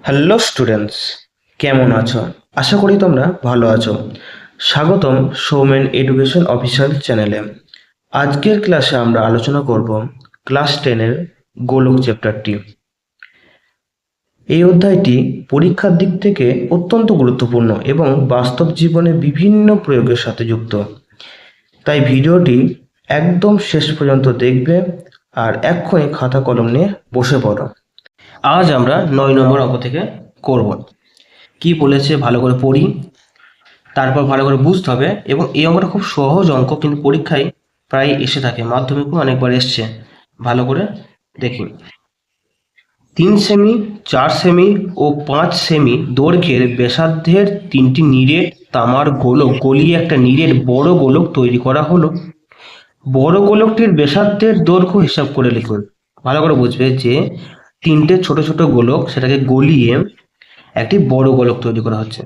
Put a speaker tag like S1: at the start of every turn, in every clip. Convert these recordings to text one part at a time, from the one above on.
S1: Hello students, কেমন আছো? আশা করি তোমরা ভালো আছো। স্বাগতম সৌমেন এডুকেশন অফিসিয়াল চ্যানেলে। আজকের ক্লাসে আমরা আলোচনা করব ক্লাস 10-এর গোলক চ্যাপ্টারটি। এই অধ্যায়টি পরীক্ষার দিক থেকে অত্যন্ত গুরুত্বপূর্ণ এবং বাস্তব জীবনে বিভিন্ন প্রয়োগের সাথে যুক্ত। তাই ভিডিওটি একদম শেষ পর্যন্ত দেখবে আর এক্ষুনি খাতা কলম নিয়ে বসে পড়ো। আজ আমরা 9 নম্বর অঙ্ক থেকে করব। কি বলেছে ভালো করে পড়ি, তারপর ভালো করে বুঝতে হবে। এবং এই অঙ্কটা খুব সহজ অঙ্ক, কিন্তু পরীক্ষায় প্রায় এসে থাকে, মাধ্যমিকও অনেকবার এসছে। ভালো করে দেখি। 3 সেমি, 4 সেমি ও 5 সেমি দৈর্ঘ্যের ব্যাসার্ধের 3টি নিরেট তামার গোলক গলিয়ে একটা নিরেট বড় গোলক তৈরি করা হলো। বড় গোলকটির ব্যাসার্ধের দৈর্ঘ্য হিসাব করে লিখুন। ভালো করে বুঝবে যে 3টে ছোট ছোট গোলক, সেটাকে গলিয়ে একটি বড় গোলক তৈরি করা হচ্ছে।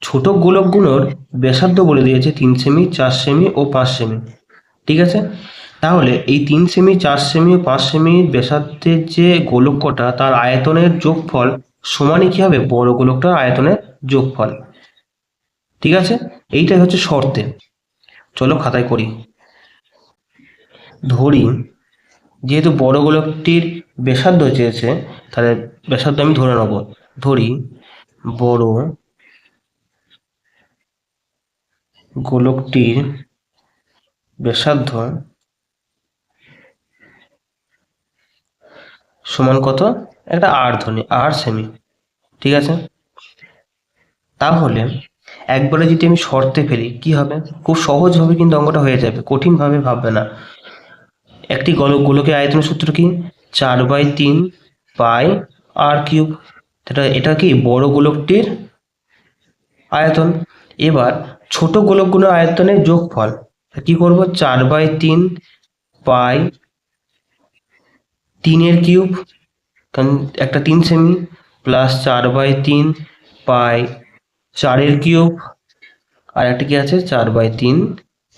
S1: ছোট গোলকগুলোর ব্যাসার্ধ বলে দিয়েছে 3 সেমি, 4 সেমি ও 5 সেমি। ঠিক আছে, তাহলে এই 3 সেমি, 4 সেমি ও 5 সেমি ব্যাসার্ধের যে গোলক কটা, তার আয়তনের যোগফল সমানই কি হবে? বড় গোলকটার আয়তনের যোগফল। ঠিক আছে, এইটাই হচ্ছে শর্তে। চলো খাতায় করি। ধরি, যেহেতু বড় গোলকটির ব্যাসার্ধ চেয়েছে, তাহলে ব্যাসার্ধ আমি ধরে নেব। ধরি বড় গোলকটির ব্যাসার্ধ সমান কত? একটা আর ধরি, 8 সেমি। ঠিক আছে, তাহলে একবারে যদি আমি শর্তে ফেলি কি হবে? খুব সহজ হবে, কিন্তু অঙ্কটা হয়ে যাবে, কঠিন ভাবে ভাববে না। একটি গোলকের আয়তনের সূত্র কি? 4/3 পাই আর কিউব। এটা কি বড় গোলকটির আয়তন। এবার ছোট গোলকগুলোর আয়তনের যোগফল কি করব? 4/3 পাই 3-এর কিউব, কারণ একটা 3 সেমি, প্লাস 4/3 পাই 4-এর কিউব, আর একটা কি আছে? 4/3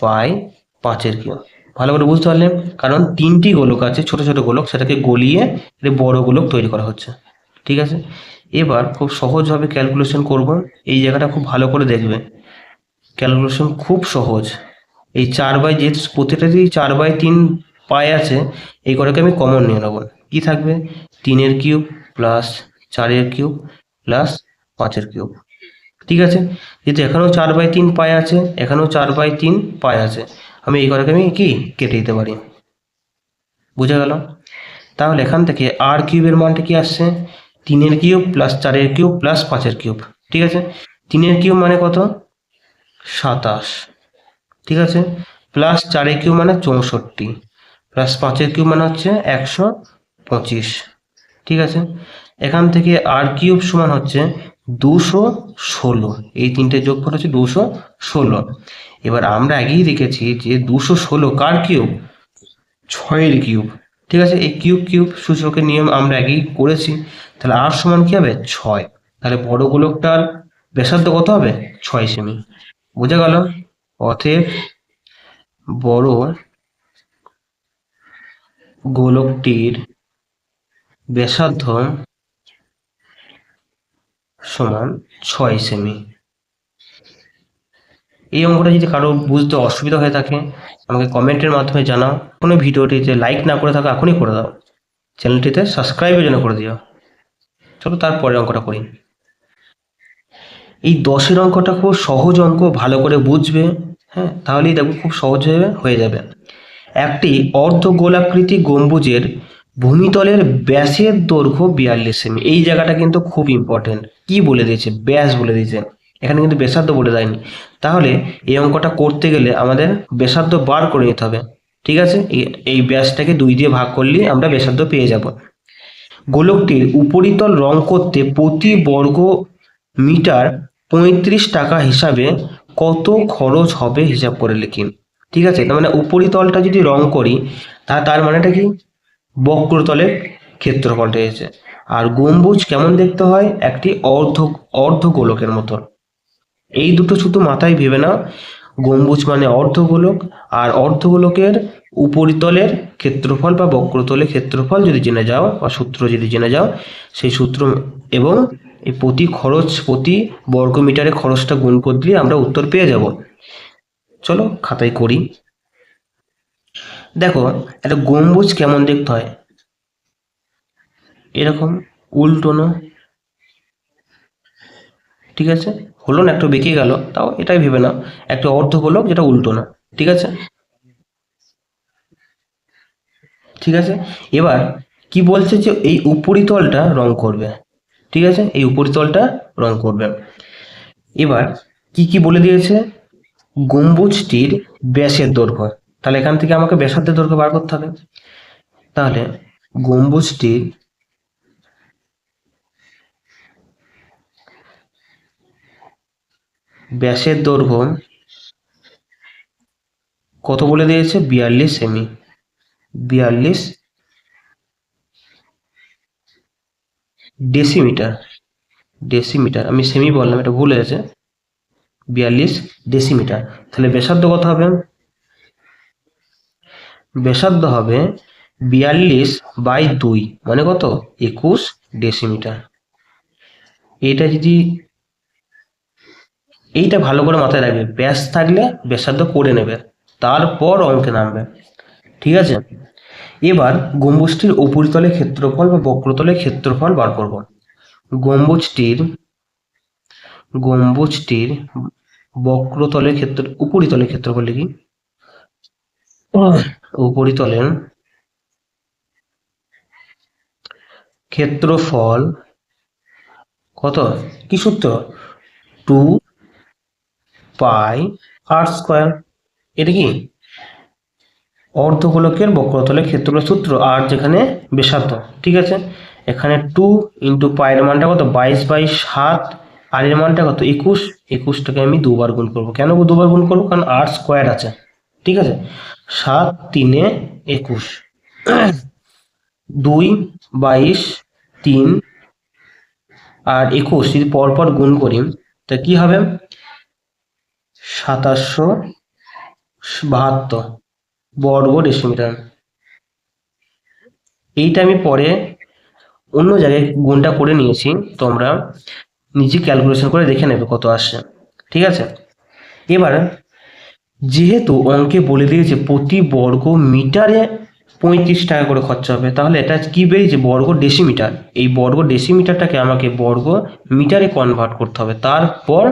S1: পাই 5-এর কিউব। ভালো করে বুঝতে পারলেন? কারণ 3টি গোলক আছে, ছোট ছোট গোলক, সেটাকে গলিয়ে বড় গোলক তৈরি করা হচ্ছে। ঠিক আছে, এবার খুব সহজভাবে ক্যালকুলেশন করব। এই জায়গাটা খুব ভালো করে দেখবে, ক্যালকুলেশন খুব সহজ। এই যে প্রতিটাতেই 4/3 পাই আছে, এই কটাকে আমি কমন নিয়ে নেব। কি থাকবে? 3-এর কিউব প্লাস 4-এর কিউব প্লাস 5-এর কিউব। ঠিক আছে, যেহেতু এখানেও 4/3 পাই আছে, এখানেও 4/3 পাই আছে, আমি এই কটাকে আমি কি কেটে দিতে পারি। বুঝে গেল? তাহলে এখান থেকে আর কিউবের মানটা কি আসছে? 3-এর কিউব প্লাস 4-এর কিউব প্লাস 5-এর কিউব। ঠিক আছে, 3-এর কিউব মানে কত? 27। ঠিক আছে, প্লাস 4-এর কিউব মানে 64, প্লাস 5-এর কিউব মানে হচ্ছে 125। ঠিক আছে, এখান থেকে আর কিউব সমান হচ্ছে 216। এই তিনটে যোগফল হচ্ছে 216। এবার আমরা আগেই দেখেছি যে 216 কার কিউব? 6-এর কিউব। ঠিক আছে, এই কিউব কিউব সূচকের নিয়ম আমরা আগেই করেছি। তাহলে আর সমান কি হবে? 6। তাহলে বড় গোলকটার ব্যাসার্ধ কত হবে? 6 সেমি। বোঝা গেল? অতএব বড় গোলকটির ব্যাসার্ধ সমান 6 সেমি। এই অঙ্কটা যদি কারো বুঝতে অসুবিধা হয়ে থাকে, আমাকে কমেন্টের মাধ্যমে জানাও। কোনো ভিডিওটিতে লাইক না করে থাকো, এখনই করে দাও। চ্যানেলটিতে সাবস্ক্রাইবের জন্য করে দিও। চলো তারপরে অঙ্কটা করি। এই 10-এর অঙ্কটা খুব সহজ অঙ্ক, ভালো করে বুঝবে। হ্যাঁ, তাহলেই দেখো খুব সহজভাবে হয়ে যাবে। একটি অর্ধগোলাকৃতি গম্বুজের ভূমিতলের ব্যাসের দৈর্ঘ্য 42 সেমি। এই জায়গাটা কিন্তু খুব ইম্পর্টেন্ট। কি বলে দিয়েছে? ব্যাস বলে দিয়েছে, এখানে কিন্তু ব্যাসার্ধ বলে দেয়নি। তাহলে এই অঙ্কটা করতে গেলে আমাদের ব্যাসার্ধ বার করে নিতে হবে। ঠিক আছে, এই ব্যাসটাকে 2 দিয়ে ভাগ করলে আমরা ব্যাসার্ধ পেয়ে যাব। গোলকটির উপরিতল রং করতে প্রতি বর্গ মিটার 35 টাকা হিসাবে কত খরচ হবে হিসাব করে লিখি। ঠিক আছে, তার মানে উপরিতলটা যদি রং করি, তার মানেটা কি? বক্রতলের ক্ষেত্রফলটা এসেছে। আর গম্বুজ কেমন দেখতে হয়? একটি অর্ধ গোলকের মতো। এই দুটো শুধু মাথায় ভেবে নাও, গম্বুজ মানে অর্ধগোলক, আর অর্ধগোলকের উপরিতলের ক্ষেত্রফল বা বক্রতলের ক্ষেত্রফল যদি জেনে যাও, বা সূত্র যদি জেনে যাও, সেই সূত্র এবং এই প্রতি বর্গ মিটারে খরচটা গুণ করে দিলে আমরা উত্তর পেয়ে যাব। চলো খাতায় করি। দেখো একটা গম্বুজ কেমন দেখতে হয়, এরকম উল্টোনো, ঠিক আছে, হলো না একটু বেঁকে গেল, তাও এটাই ভেবে নাও একটা অর্ধগোলক যেটা উল্টোনো, ঠিক আছে। ঠিক আছে, এবার কি বলছে যে এই উপরিতলটা রং করবে, ঠিক আছে, এই উপরিতলটা রং করবে। এবার কি কি বলে দিয়েছে, গম্বুজটির ব্যাসের দৈর্ঘ্য, তাহলে এখান থেকে আমাকে ব্যাসার্ধের দৈর্ঘ্য বার করতে হবে। তাহলে গম্বুজটির ব্যাসের দৈর্ঘ্য কত বলে দিয়েছে, 42 সেমি, 42 ডেসিমিটার, ডেসিমিটার আমি সেমি বললাম, এটা ভুল হয়েছে, 42 ডেসিমিটার। তাহলে ব্যাসার্ধ কত হবে, ব্যাসার্ধ হবে 42/2 মানে কত, 21 ডেসিমিটার। এটা যদি, এইটা ভালো করে মাথায় রাখবে, ব্যাস থাকলে ব্যাসার্ধ করে নেবে, তারপর অঙ্কে নামবে, ঠিক আছে। এবার গম্বুজটির উপরিতলের ক্ষেত্রফল বা বক্রতলের ক্ষেত্রফল বার করব। গম্বুজটির গম্বুজটির বক্রতলের উপরিতলের ক্ষেত্রফল লিখি, উপরিতলের ক্ষেত্রফল কত, কি সূত্র, 2πr²। এটা কি অর্ধগোলকের বক্রতলের ক্ষেত্রফলের সূত্র, আর যেখানে ব্যাসার্ধ, ঠিক আছে। এখানে 2 × পায়ের মানটা কত, 22/7, আর এর মানটা কত, 21, 21টাকে আমি দুবার গুণ করব। কেন দুবার গুণ করবো, কারণ r² আছে, ঠিক আছে। 7 3 21, 2 22 3 আর 21 যদি পরপর গুণ করি তা কি হবে, 2772 বর্গ ডেসিমিটার। এইটা আমি পরে অন্য জায়গায় গুণটা করে নিয়েছি, তোমরা নিজে ক্যালকুলেশন করে দেখে নেবে কত আসছে, ঠিক আছে। এবার যেহেতু অঙ্কে বলে দিয়েছে প্রতি বর্গ মিটারে 35 টাকা করে খরচা হবে, তাহলে এটা কি বেরিয়েছে, বর্গ ডেসিমিটার। এই বর্গ ডেসিমিটারটাকে আমাকে বর্গ মিটারে কনভার্ট করতে হবে, তারপর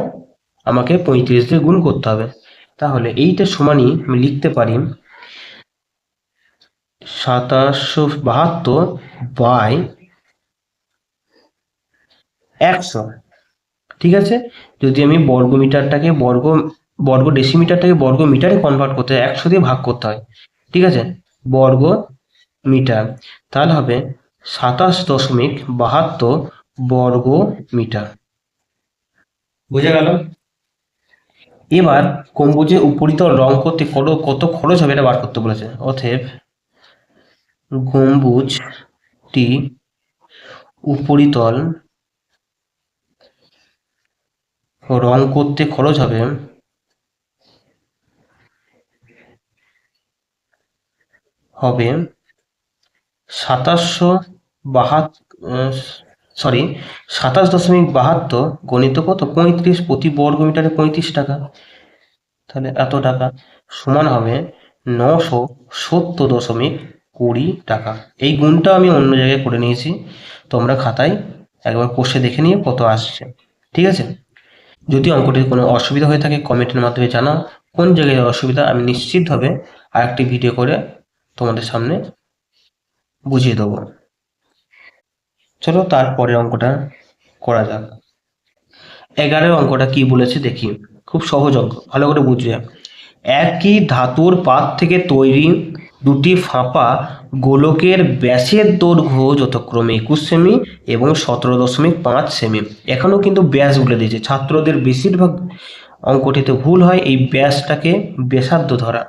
S1: আমাকে 35 দিয়ে গুণ করতে হবে। তাহলে এইটা সমানই আমি লিখতে পারি 2772/100, ঠিক আছে। যদি আমি বর্গ মিটারটাকে বর্গ ডেসিমিটারটাকে বর্গ মিটারে কনভার্ট করতে হয়, 100 দিয়ে ভাগ করতে হয়, ঠিক আছে, বর্গ মিটার, তাহলে হবে 27.72 বর্গ মিটার, বুঝে গেল। এবার গম্বুজের উপরিতল রং করতে কত খরচ হবে এটা বার করতে বলেছে। অতএব গম্বুজটি উপরিতল রং করতে খরচ হবে 27.72 গণিত কত 35 প্রতি বর্গ মিটারে 35 টাকা, তাহলে এত টাকা সমান হবে 970.20 টাকা। এই গুণটা আমি অন্য জায়গায় করে নিয়েছি, তোমরা খাতায় একবার কষে দেখে নিয়ে কত আসছে, ঠিক আছে। যদি অঙ্কটির কোনো অসুবিধা হয়ে থাকে কমেন্টের মাধ্যমে জানাও, কোন জায়গায় অসুবিধা আমি নিশ্চিতভাবে আরেকটি ভিডিও করে তোমাদের সামনে বুঝিয়ে দেবো। চলো তারপরে অঙ্কটা করা যাক। 11 অঙ্কটা কি বলেছে দেখি, খুব সহজ অঙ্ক, ভালো করে বুঝবে। একই ধাতুর পাত থেকে তৈরি দুটি ফাঁপা গোলকের ব্যাসের দৈর্ঘ্য যথাক্রমে 21 সেমি এবং 17.5 সেমি। এখানেও কিন্তু ব্যাস বলে দিয়েছে, ছাত্রদের বেশিরভাগ অঙ্কটিতে ভুল হয় এই ব্যাসটাকে ব্যাসার্ধ ধরা,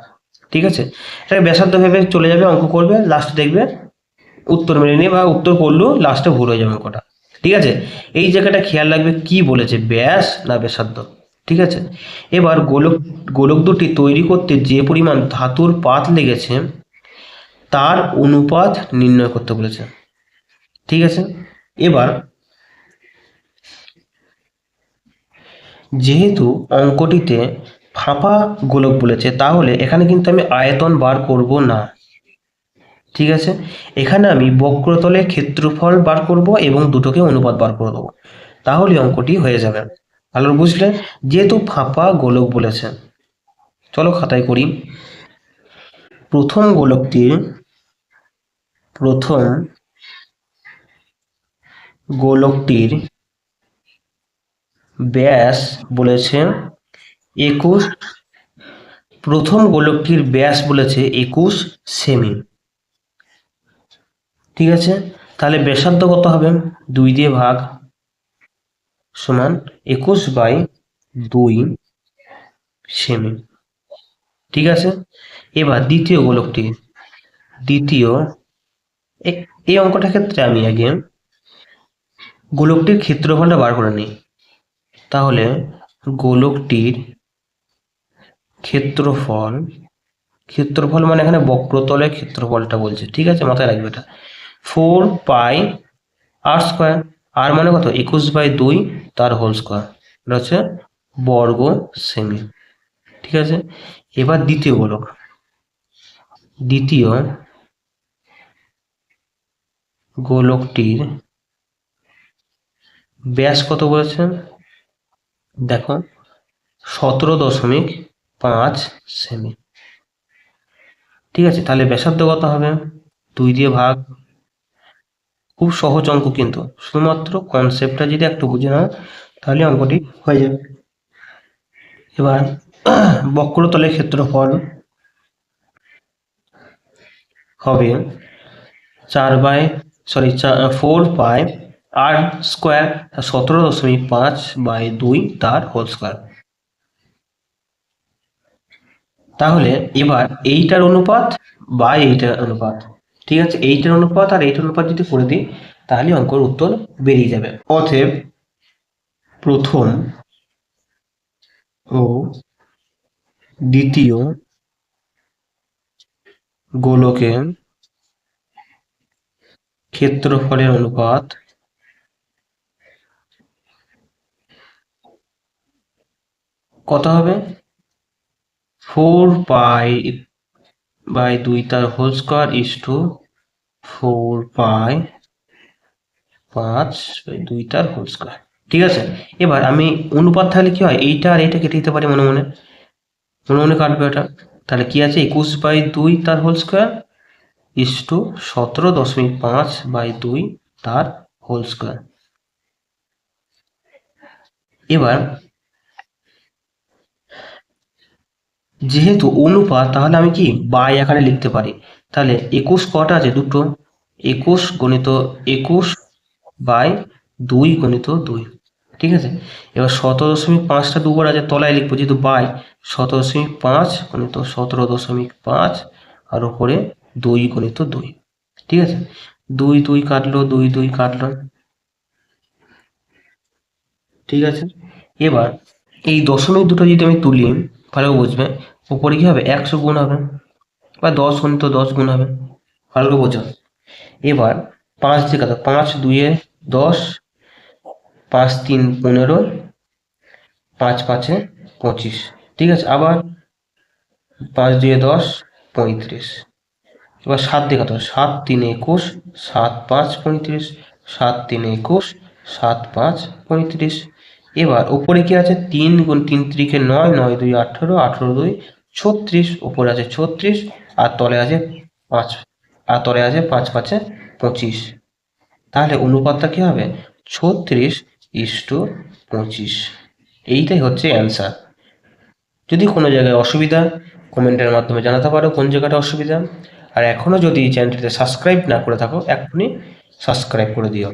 S1: ঠিক আছে। এটাকে ব্যাসার্ধ ভেবে চলে যাবে, অঙ্ক করবে, লাস্টে দেখবে উত্তর মেনে নিয়ে বা উত্তর করলেও লাস্টে ভুল হয়ে যাবে অঙ্কটা, ঠিক আছে। এই জায়গাটা খেয়াল রাখবে কি বলেছে, ব্যাস না ব্যাসার্ধ, ঠিক আছে। এবার গোলক দুটি তৈরি করতে যে পরিমাণ ধাতুর পাত লেগেছে তার অনুপাত নির্ণয় করতে বলেছে, ঠিক আছে। এবার যেহেতু অঙ্কটিতে ফাঁপা গোলক বলেছে, তাহলে এখানে কিন্তু আমি আয়তন বার করব না। ঠিক আছে, এখানে আমি বক্রতলের ক্ষেত্রফল বার করব এবং দুটোকে অনুপাত বার করে দেবো, তাহলে অঙ্কটি হয়ে যাবে। ভালো বুঝলে? যেহেতু ফাঁপা গোলক বলেছে, চলো খাতায় করি। প্রথম গোলকটির ব্যাস বলেছে 21। প্রথম গোলকটির ব্যাস বলেছে 21 সেমি। ঠিক আছে, তাহলে ব্যাসার্ধ কত হবে? 2 দিয়ে ভাগ, সমান 21/2 সেমি। ঠিক আছে, এবার দ্বিতীয় এই অঙ্কটার ক্ষেত্রে আমি আগে গোলকটির ক্ষেত্রফলটা বার করে নিই। তাহলে গোলকটির ক্ষেত্রফল মানে এখানে বক্রতলের ক্ষেত্রফলটা বলছে। ঠিক আছে, মাথায় রাখবে এটা। 4πr²। আর মানে কত? 21/2 তার হোল স্কোয়ার। এটা হচ্ছে বর্গ সেমি। ঠিক আছে, এবার দ্বিতীয় গোলকটির ব্যাস কত বলেছে? দেখো, 17.5 সেমি। ঠিক আছে, তাহলে ব্যাসার্ধ কত হবে? 2 দিয়ে ভাগ। খুব সহজ অঙ্ক, কিন্তু শুধুমাত্র কনসেপ্টটা যদি একটু বুঝে নাও তাহলে অঙ্কটি হয়ে যাবে। এবার বক্রতলের ক্ষেত্রফল হবে 4πr², 17.5/2 তার হোল স্কোয়ার। তাহলে এবার এইটার অনুপাত বা এইটার অনুপাত, ঠিক আছে, এইটার অনুপাত আর এইটার অনুপাত যদি করে দিই তাহলে অঙ্কের উত্তর বেরিয়ে যাবে। অতএব প্রথম ও দ্বিতীয় গোলকের ক্ষেত্রফলের অনুপাত কত হবে? 4π/2 তার হোল স্কোয়ার ইস টু 4π/5/2 তার হোল স্কোয়ার। ঠিক আছে, এবার আমি অনুপাত থাকলে কি হয়, এইটা আর এইটা কেটে দিতে পারি মনে মনে কাটবে এটা। তাহলে কি আছে? 21/2 তার হোল স্কোয়ার ইস টু 17.5/2 তার হোল স্কোয়ার। এবার যেহেতু অনুপাত, তাহলে আমি কি বাই আকারে লিখতে পারি। তাহলে 21 কটা আছে? দুটো। 21 × 21/2 × 2। ঠিক আছে, এবার 17.5টা দুবার আছে, তলায় লিখবো যেহেতু বাই। 17.5 × 17.5 আর উপরে 2 × 2। ঠিক আছে, 2 কাটলো, 2 কাটলো। ঠিক আছে, এবার এই দশমিক দুটো যদি আমি তুলি, ভালো বুঝবে, উপরে কি হবে? 100 গুণ হবে, বা 10 × 10 গুণ হবে। ভালো করে বোঝো। এবার 5 দিয়ে কাটো, 5 2 10, 5 3 15, 5 5 25। ঠিক আছে, আবার 5 2 10, 35। এবার 7 দিয়ে কাটো, 7 3 21, 7 5 35, 7 3 21, 7 5 35। এবার উপরে কি আছে? 3 × 3 = 9, 9 2 18, 18 2 36। উপরে আছে 36 আর তলে আছে 5, আর তলে আছে 5 5 25। তাহলে অনুপাতটা কি হবে? 36:25। এইটাই হচ্ছে অ্যান্সার। যদি কোনো জায়গায় অসুবিধা, কমেন্টের মাধ্যমে জানাতে পারো কোন জায়গাটা অসুবিধা। আর এখনও যদি চ্যানেলটিতে সাবস্ক্রাইব না করে থাকো, এখনই সাবস্ক্রাইব করে দিও।